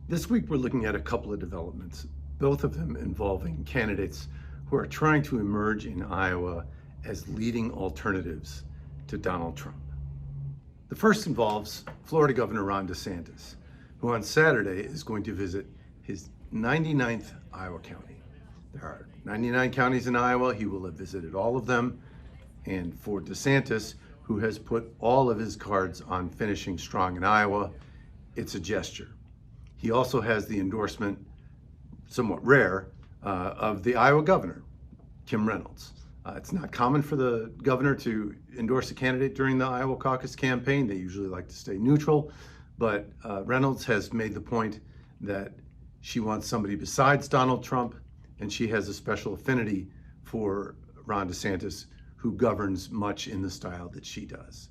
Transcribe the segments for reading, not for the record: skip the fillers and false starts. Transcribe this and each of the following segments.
This week, we're looking at a couple of developments, both of them involving candidates who are trying to emerge in Iowa as leading alternatives to Donald Trump. The first involves Florida Governor Ron DeSantis, who on Saturday is going to visit his 99th Iowa county. There are 99 counties in Iowa. He will have visited all of them. And for DeSantis, who has put all of his cards on finishing strong in Iowa, it's a gesture. He also has the endorsement, somewhat rare, of the Iowa governor, Kim Reynolds. It's not common for the governor to endorse a candidate during the Iowa caucus campaign. They usually like to stay neutral, but Reynolds has made the point that she wants somebody besides Donald Trump, and she has a special affinity for Ron DeSantis, who governs much in the style that she does.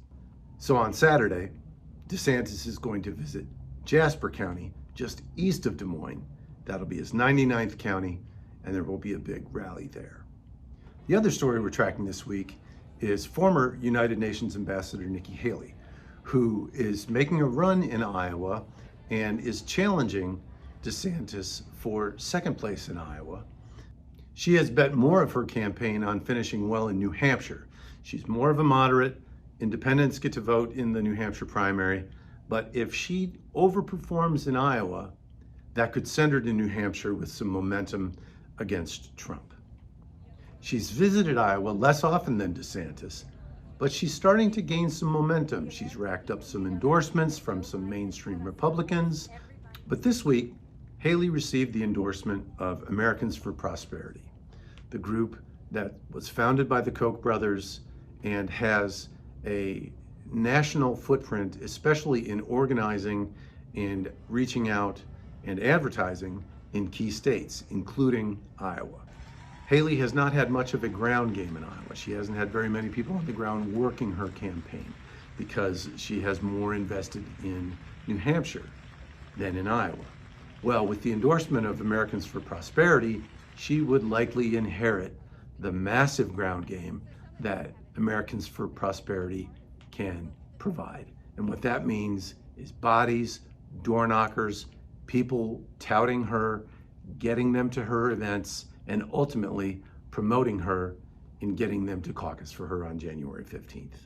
So on Saturday, DeSantis is going to visit Jasper County, just east of Des Moines. That'll be his 99th county, and there will be a big rally there. The other story we're tracking this week is former United Nations Ambassador Nikki Haley, who is making a run in Iowa and is challenging DeSantis for second place in Iowa. She has bet more of her campaign on finishing well in New Hampshire. She's more of a moderate. Independents get to vote in the New Hampshire primary. But if she overperforms in Iowa, that could send her to New Hampshire with some momentum against Trump. She's visited Iowa less often than DeSantis, but she's starting to gain some momentum. She's racked up some endorsements from some mainstream Republicans. But this week, Haley received the endorsement of Americans for Prosperity, the group that was founded by the Koch brothers and has a national footprint, especially in organizing and reaching out and advertising in key states, including Iowa. Haley has not had much of a ground game in Iowa. She hasn't had very many people on the ground working her campaign because she has more invested in New Hampshire than in Iowa. Well, with the endorsement of Americans for Prosperity, she would likely inherit the massive ground game that Americans for Prosperity can provide. And what that means is bodies, door knockers, people touting her, getting them to her events, and ultimately promoting her in getting them to caucus for her on January 15th.